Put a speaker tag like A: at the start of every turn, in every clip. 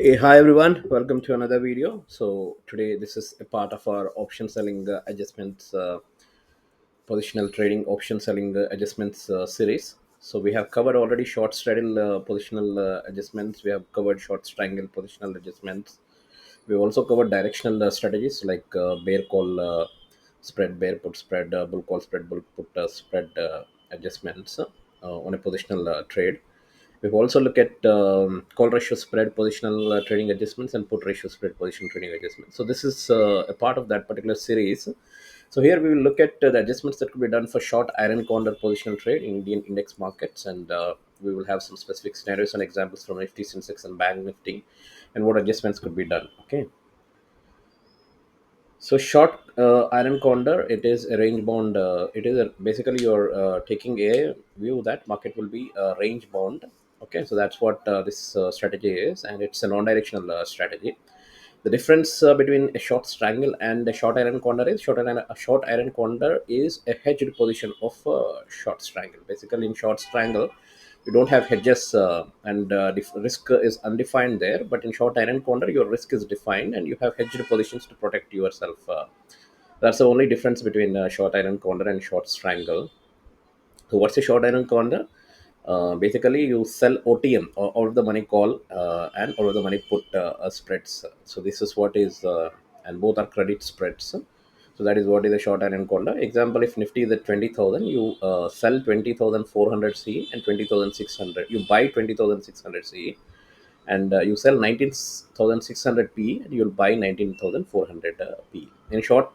A: Hey, hi everyone, welcome to another video. So today this is a part of our option selling adjustments, positional trading option selling adjustments series. So we have covered already short straddle positional adjustments. We have covered short triangle positional adjustments. We also covered directional strategies like bear call spread, bear put spread, bull call spread, bull put spread adjustments on a positional trade. We've also looked at call ratio spread positional trading adjustments and put ratio spread positional trading adjustments. So this is a part of that particular series. So here we will look at the adjustments that could be done for short iron condor positional trade in Indian index markets, and we will have some specific scenarios and examples from Nifty, Sensex, and Bank Nifty, and what adjustments could be done. Okay. So short iron condor, it is a range bound. It is basically you're taking a view that market will be range bound. Okay, so that's what this strategy is, and it's a non-directional strategy. The difference between a short strangle and a short iron condor is a short iron condor is a hedged position of short strangle. Basically, in short strangle, you don't have hedges and risk is undefined there. But in short iron condor, your risk is defined and you have hedged positions to protect yourself. That's the only difference between short iron condor and short strangle. So what's a short iron condor? Basically, you sell OTM or out of the money call and out of the money put spreads. So this is what is, and both are credit spreads. So that is what is a short iron condor. Example: if Nifty is at 20,000, you sell 20,400 C and 20,600. You buy 20,600 C and you sell 19,600 P and you'll buy 19,400 P. In short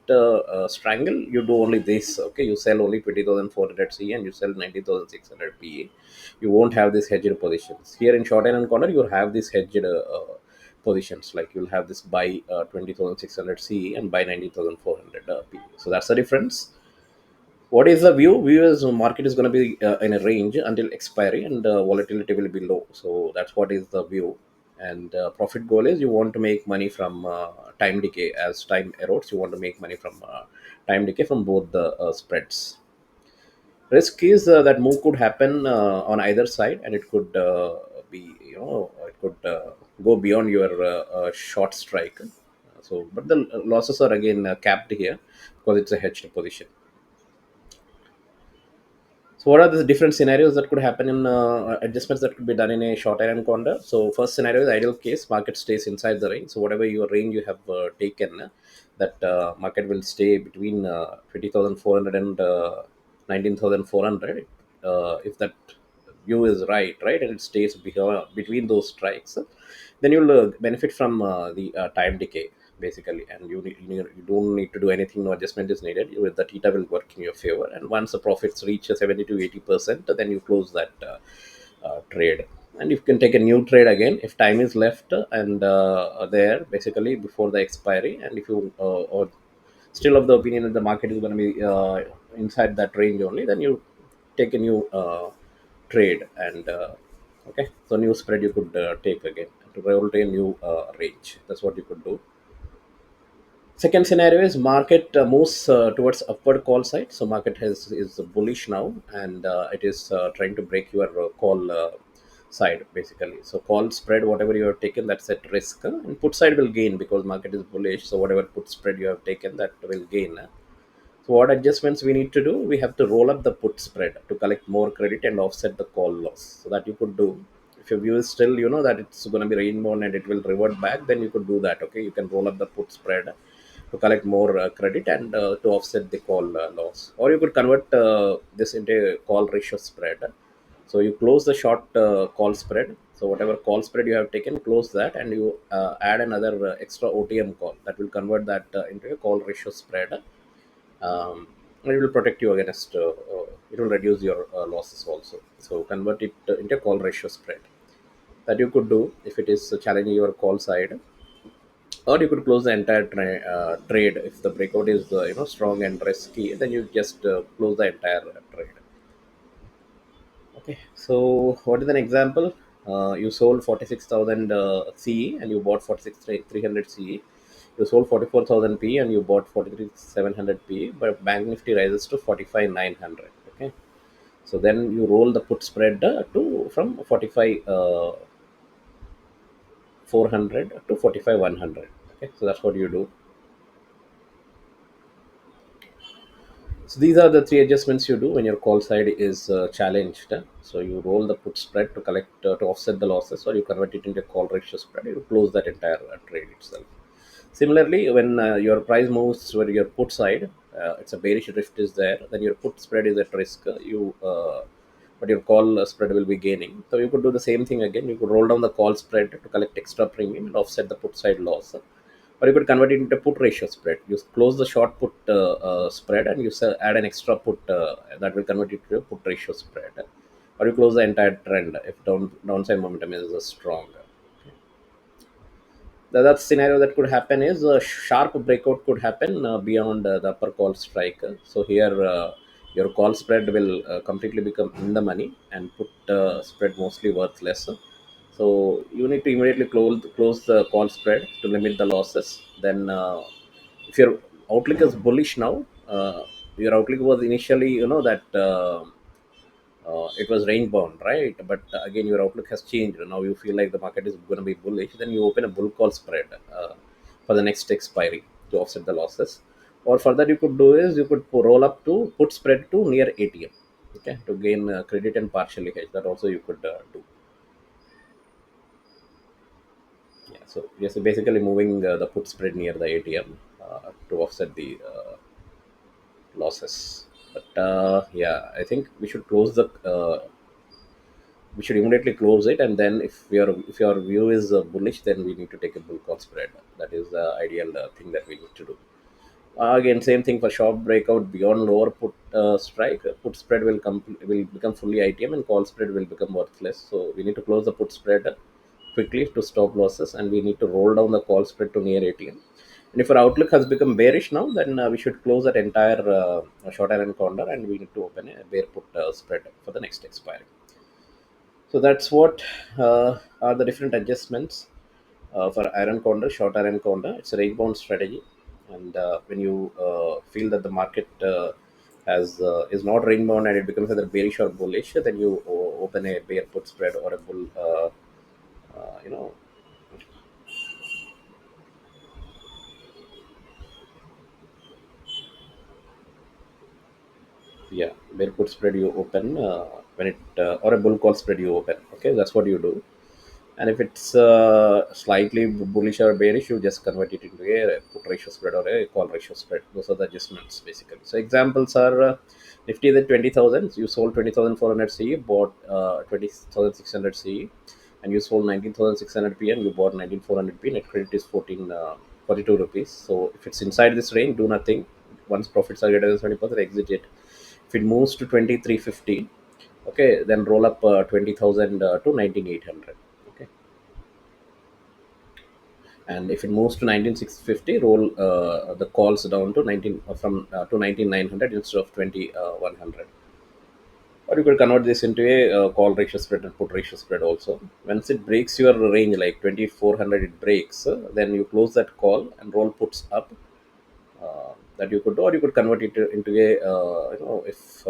A: strangle, you do only this. Okay, you sell only 20,400 C and you sell 19,600 P. You won't have this hedged positions. Here in short and corner, you'll have this hedged positions, like you'll have this buy 20,600 C and buy 19,400 P. So that's the difference. What is the view? View is market is going to be in a range until expiry and volatility will be low. So that's what is the view. And profit goal is you want to make money from time decay. As time erodes, you want to make money from time decay from both the spreads. Risk is that move could happen on either side, and it could be, it could go beyond your short strike. So, but the losses are again capped here because it's a hedged position. So, what are the different scenarios that could happen in adjustments that could be done in a short iron condor? So, first scenario is ideal case, market stays inside the range. So, whatever your range you have taken, that market will stay between 20,400 and 19,400. If that view is right, and it stays between those strikes, then you'll benefit from the time decay basically, and you don't need to do anything. No adjustment is needed. The theta will work in your favor, and once the profits reach 70 to 80%, then you close that trade, and you can take a new trade again if time is left and there basically before the expiry. And if you or still of the opinion that the market is going to be inside that range only, then you take a new trade, and okay, so new spread you could take again to roll to a new range. That's what you could do. Second scenario is market moves towards upward call side. So market is bullish now, and it is trying to break your call side basically. So call spread, whatever you have taken, that's at risk, and put side will gain because market is bullish. So whatever put spread you have taken, that will gain. So what adjustments we need to do? We have to roll up the put spread to collect more credit and offset the call loss. So that you could do. If your view is still, that it's going to be rainbow and it will revert back, then you could do that. Okay, you can roll up the put spread to collect more credit and to offset the call loss. Or you could convert this into a call ratio spread. So you close the short call spread. So whatever call spread you have taken, close that, and you add another extra OTM call that will convert that into a call ratio spread. And it will protect you against it will reduce your losses also. So convert it into call ratio spread that you could do if it is challenging your call side, or you could close the entire trade if the breakout is strong and risky. Then you just close the entire trade. Okay, so what is an example? You sold 46,000 CE and you bought 46,300 CE. You sold 44,000 P and you bought 43,700 P, but Bank Nifty rises to 45,900. Okay, so then you roll the put spread to from 45 400 to 45 100. Okay, so that's what you do. So these are the three adjustments you do when your call side is challenged. So you roll the put spread to collect to offset the losses, or you convert it into a call ratio spread. You close that entire trade itself. Similarly, when your price moves to your put side, it's a bearish drift is there. Then your put spread is at risk. But your call spread will be gaining. So you could do the same thing again. You could roll down the call spread to collect extra premium and offset the put side loss, or you could convert it into put ratio spread. You close the short put spread and you add an extra put that will convert it to a put ratio spread, or you close the entire trend if downside momentum is strong. The other scenario that could happen is a sharp breakout could happen beyond the upper call strike. So here your call spread will completely become in the money and put spread mostly worthless. So you need to immediately close the call spread to limit the losses. Then if your outlook is bullish now, your outlook was initially that. It was range bound, right? But again, your outlook has changed. Now you feel like the market is going to be bullish. Then you open a bull call spread for the next expiry to offset the losses. Or further, you could do is you could roll up to put spread to near ATM, okay, to gain credit and partially hedge. That also you could do. Yeah. So yes, basically moving the put spread near the ATM to offset the losses. But yeah, I think we should close the we should immediately close it, and then if your view is bullish, then we need to take a bull call spread. That is the ideal thing that we need to do. Again, same thing for sharp breakout beyond lower put strike. Put spread will become fully ITM and call spread will become worthless. So we need to close the put spread quickly to stop losses, and we need to roll down the call spread to near ATM. And if our outlook has become bearish now, then we should close that entire short iron condor, and we need to open a bear put spread for the next expiry. So that's what are the different adjustments for iron condor, short iron condor. It's a range bound strategy, and when you feel that the market has is not range bound and it becomes either bearish or bullish, then you open a bear put spread or a bull. Uh, you know, yeah, bear put spread you open when it or a bull call spread you open. Okay, that's what you do. And if it's slightly bullish or bearish, you just convert it into a put ratio spread or a call ratio spread. Those are the adjustments basically. So examples are Nifty is at 20,000. You sold 20,400 CE, bought 20,600 CE, and you sold 19,600 P and you bought 19,400 P. Net credit is 42 rupees. So if it's inside this range, do nothing. Once profits are greater than 70%, exit it. If it moves to 2350, okay, then roll up 20,000 to 19,800. Okay, and if it moves to 19,650, roll the calls down to 19 from to 19,900 instead of 20,100. Or you could convert this into a call ratio spread and put ratio spread also. Once it breaks your range like 2,400, it breaks, then you close that call and roll puts up. That you could do, or you could convert it into a if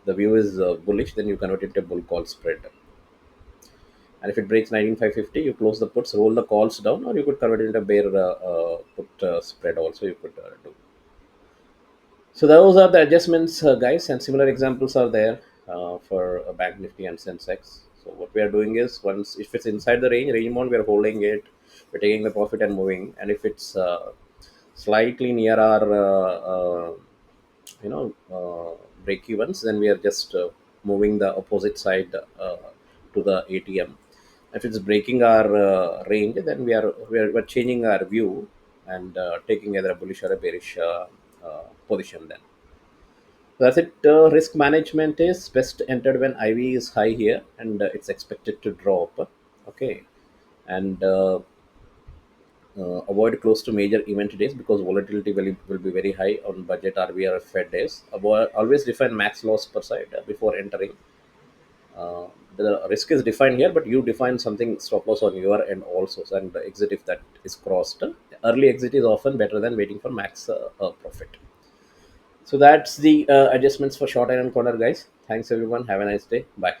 A: the view is bullish, then you convert it to a bull call spread. And if it breaks 19,550, you close the puts, roll the calls down, or you could convert it into a bear put spread also. You could do. So those are the adjustments, guys, and similar examples are there for Bank Nifty and Sensex. So what we are doing is, once if it's inside the range amount, we are holding it, we're taking the profit and moving. And if it's slightly near our break evens, then we are just moving the opposite side to the ATM. If it's breaking our range, then we're changing our view and taking either a bullish or a bearish position. Then that's it. Risk management is best entered when IV is high here, and it's expected to drop. Okay, and avoid close to major event days because volatility will be very high on budget RBR or Fed days. Always define max loss per side before entering. The risk is defined here, but you define something stop loss on your end also, and the exit if that is crossed. Early exit is often better than waiting for max profit. So that's the adjustments for short and corner, guys. Thanks everyone. Have a nice day. Bye.